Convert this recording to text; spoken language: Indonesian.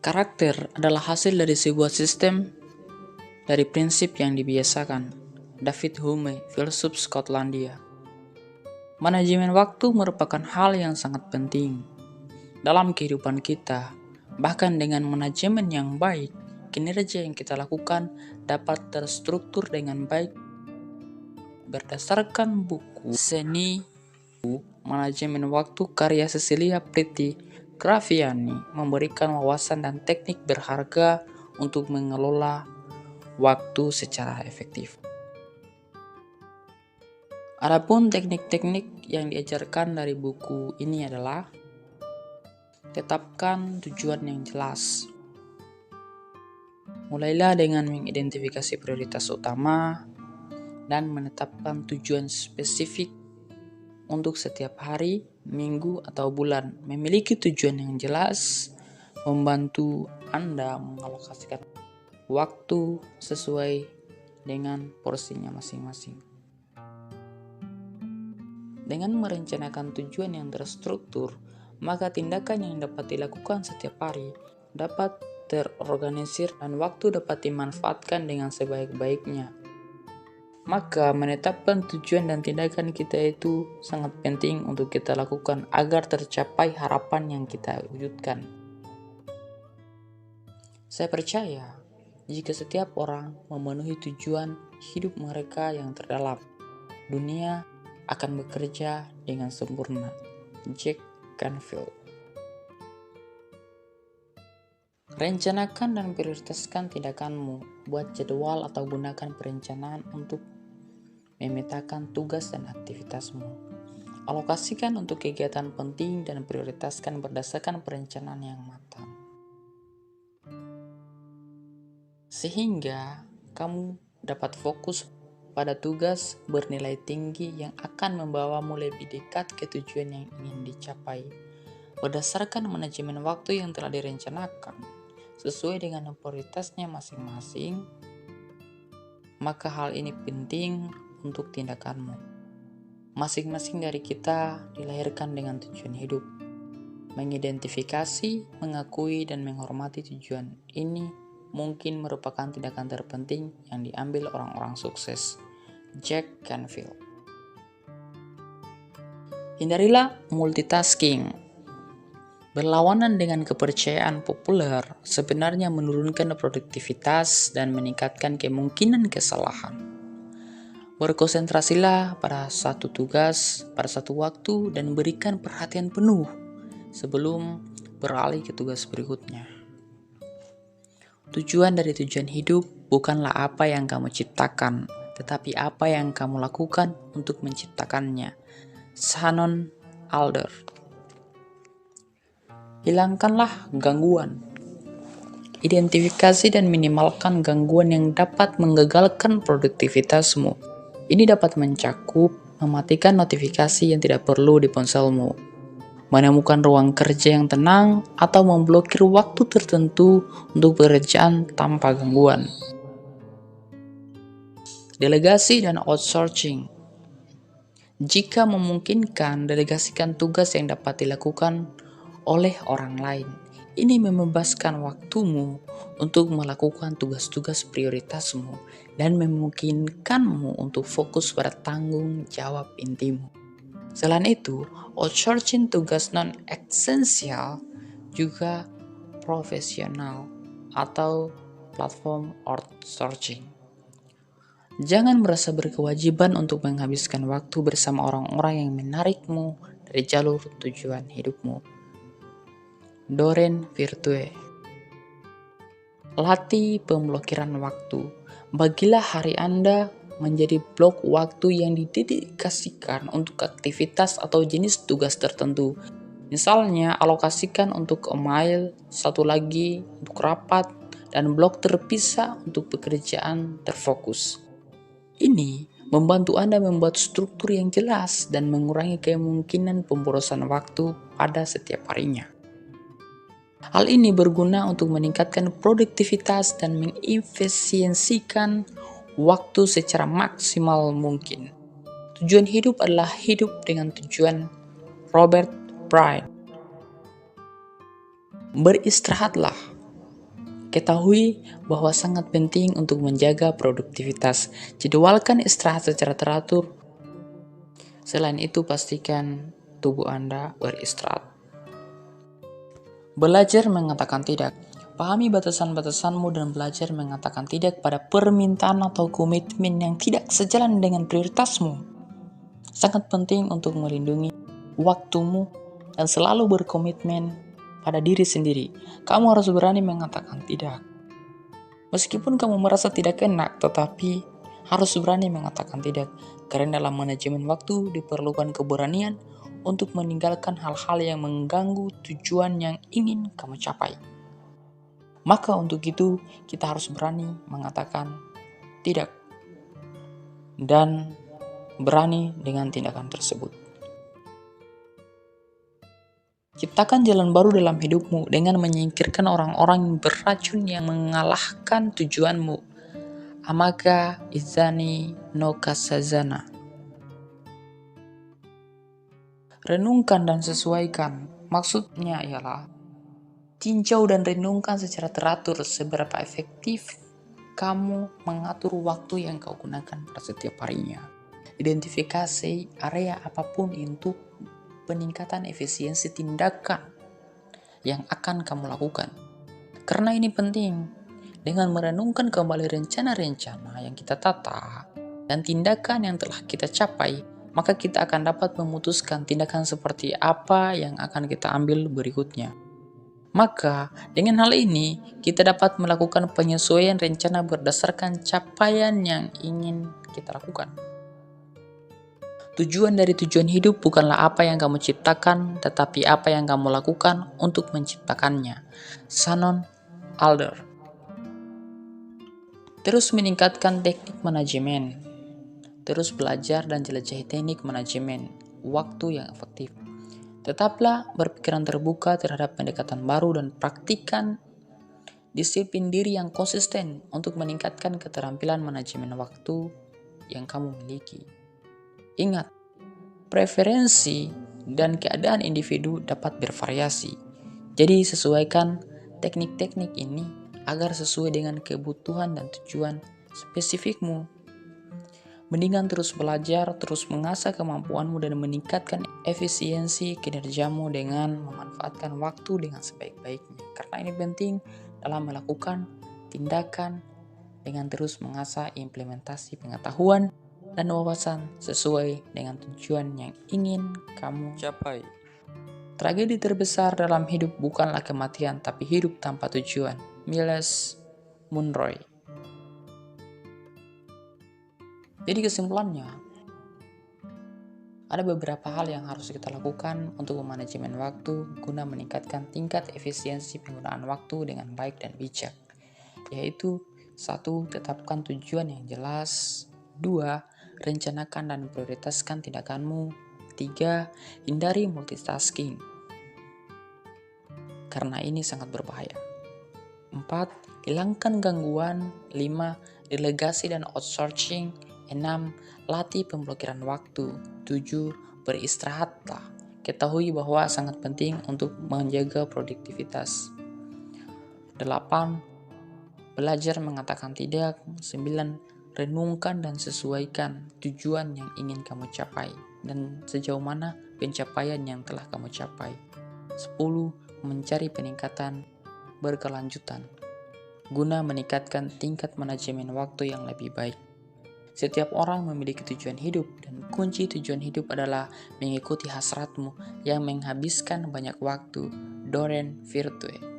Karakter adalah hasil dari sebuah sistem dari prinsip yang dibiasakan. David Hume, filsuf Skotlandia. Manajemen waktu merupakan hal yang sangat penting dalam kehidupan kita. Bahkan dengan manajemen yang baik, kinerja yang kita lakukan dapat terstruktur dengan baik. Berdasarkan buku Seni Manajemen Waktu karya Cecilia Priti Graviani memberikan wawasan dan teknik berharga untuk mengelola waktu secara efektif. Adapun teknik-teknik yang diajarkan dari buku ini adalah tetapkan tujuan yang jelas. Mulailah dengan mengidentifikasi prioritas utama dan menetapkan tujuan spesifik untuk setiap hari, minggu, atau bulan. Memiliki tujuan yang jelas membantu Anda mengalokasikan waktu sesuai dengan porsinya masing-masing. Dengan merencanakan tujuan yang terstruktur, maka tindakan yang dapat dilakukan setiap hari dapat terorganisir dan waktu dapat dimanfaatkan dengan sebaik-baiknya. Maka menetapkan tujuan dan tindakan kita itu sangat penting untuk kita lakukan agar tercapai harapan yang kita wujudkan. Saya percaya jika setiap orang memenuhi tujuan hidup mereka yang terdalam, dunia akan bekerja dengan sempurna. Jack Canfield. Rencanakan dan prioritaskan tindakanmu. Buat jadwal atau gunakan perencanaan untuk memetakan tugas dan aktivitasmu. Alokasikan untuk kegiatan penting dan prioritaskan berdasarkan perencanaan yang matang. Sehingga kamu dapat fokus pada tugas bernilai tinggi yang akan membawamu lebih dekat ke tujuan yang ingin dicapai. Berdasarkan manajemen waktu yang telah direncanakan, sesuai dengan prioritasnya masing-masing, maka hal ini penting untuk tindakanmu. Masing-masing dari kita dilahirkan dengan tujuan hidup. Mengidentifikasi, mengakui, dan menghormati tujuan ini mungkin merupakan tindakan terpenting yang diambil orang-orang sukses. Jack Canfield. Hindarilah multitasking. Berlawanan dengan kepercayaan populer sebenarnya menurunkan produktivitas dan meningkatkan kemungkinan kesalahan. Berkonsentrasilah pada satu tugas, pada satu waktu, dan berikan perhatian penuh sebelum beralih ke tugas berikutnya. Tujuan dari tujuan hidup bukanlah apa yang kamu ciptakan, tetapi apa yang kamu lakukan untuk menciptakannya. Shannon Alder. Hilangkanlah gangguan. Identifikasi dan minimalkan gangguan yang dapat menggagalkan produktivitasmu. Ini dapat mencakup mematikan notifikasi yang tidak perlu di ponselmu, menemukan ruang kerja yang tenang, atau memblokir waktu tertentu untuk pekerjaan tanpa gangguan. Delegasi dan outsourcing. Jika memungkinkan, delegasikan tugas yang dapat dilakukan oleh orang lain. Ini membebaskan waktumu untuk melakukan tugas-tugas prioritasmu dan memungkinkanmu untuk fokus pada tanggung jawab intimu. Selain itu, outsourcing tugas non-esensial juga profesional atau platform outsourcing. Jangan merasa berkewajiban untuk menghabiskan waktu bersama orang-orang yang menarikmu dari jalur tujuan hidupmu. Doreen Virtue. Latih pemblokiran waktu. Bagilah hari Anda menjadi blok waktu yang didedikasikan untuk aktivitas atau jenis tugas tertentu. Misalnya, alokasikan untuk email, satu lagi untuk rapat, dan blok terpisah untuk pekerjaan terfokus. Ini membantu Anda membuat struktur yang jelas dan mengurangi kemungkinan pemborosan waktu pada setiap harinya. Hal ini berguna untuk meningkatkan produktivitas dan mengefisiensikan waktu secara maksimal mungkin. Tujuan hidup adalah hidup dengan tujuan. Robert Bryant. Beristirahatlah. Ketahui bahwa sangat penting untuk menjaga produktivitas. Jadwalkan istirahat secara teratur. Selain itu, pastikan tubuh Anda beristirahat. Belajar mengatakan tidak. Pahami batasan-batasanmu dan belajar mengatakan tidak pada permintaan atau komitmen yang tidak sejalan dengan prioritasmu. Sangat penting untuk melindungi waktumu dan selalu berkomitmen pada diri sendiri. Kamu harus berani mengatakan tidak. Meskipun kamu merasa tidak enak, tetapi harus berani mengatakan tidak. Karena dalam manajemen waktu diperlukan keberanian untuk meninggalkan hal-hal yang mengganggu tujuan yang ingin kamu capai. Maka untuk itu, kita harus berani mengatakan tidak. Dan berani dengan tindakan tersebut. Ciptakan jalan baru dalam hidupmu dengan menyingkirkan orang-orang yang beracun yang mengalahkan tujuanmu. Amaka izani no kasazana. Renungkan dan sesuaikan. Maksudnya ialah tinjau dan renungkan secara teratur seberapa efektif kamu mengatur waktu yang kau gunakan pada setiap harinya. Identifikasi area apapun untuk peningkatan efisiensi tindakan yang akan kamu lakukan. Karena ini penting, dengan merenungkan kembali rencana-rencana yang kita tata dan tindakan yang telah kita capai, maka kita akan dapat memutuskan tindakan seperti apa yang akan kita ambil berikutnya. Maka, dengan hal ini, kita dapat melakukan penyesuaian rencana berdasarkan capaian yang ingin kita lakukan. Tujuan dari tujuan hidup bukanlah apa yang kamu ciptakan, tetapi apa yang kamu lakukan untuk menciptakannya. Shannon Alder. Terus meningkatkan teknik manajemen. Terus belajar dan jelajahi teknik manajemen waktu yang efektif. Tetaplah berpikiran terbuka terhadap pendekatan baru dan praktikan disiplin diri yang konsisten untuk meningkatkan keterampilan manajemen waktu yang kamu miliki. Ingat, preferensi dan keadaan individu dapat bervariasi. Jadi sesuaikan teknik-teknik ini agar sesuai dengan kebutuhan dan tujuan spesifikmu. Mendingan terus belajar, terus mengasah kemampuanmu dan meningkatkan efisiensi kinerjamu dengan memanfaatkan waktu dengan sebaik-baiknya. Karena ini penting dalam melakukan tindakan dengan terus mengasah implementasi pengetahuan dan wawasan sesuai dengan tujuan yang ingin kamu capai. Tragedi terbesar dalam hidup bukanlah kematian, tapi hidup tanpa tujuan. Miles Munroe. Jadi kesimpulannya, ada beberapa hal yang harus kita lakukan untuk memanajemen waktu guna meningkatkan tingkat efisiensi penggunaan waktu dengan baik dan bijak. Yaitu 1. Tetapkan tujuan yang jelas. 2. Rencanakan dan prioritaskan tindakanmu. 3. Hindari multitasking, karena ini sangat berbahaya. 4. Hilangkan gangguan. 5. Delegasi dan outsourcing. 6. Latih pemblokiran waktu. 7. Beristirahatlah. Ketahui bahwa sangat penting untuk menjaga produktivitas. 8. Belajar mengatakan tidak. 9. Renungkan dan sesuaikan tujuan yang ingin kamu capai dan sejauh mana pencapaian yang telah kamu capai. 10. Mencari peningkatan berkelanjutan guna meningkatkan tingkat manajemen waktu yang lebih baik. Setiap orang memiliki tujuan hidup dan kunci tujuan hidup adalah mengikuti hasratmu yang menghabiskan banyak waktu. Doreen Virtue.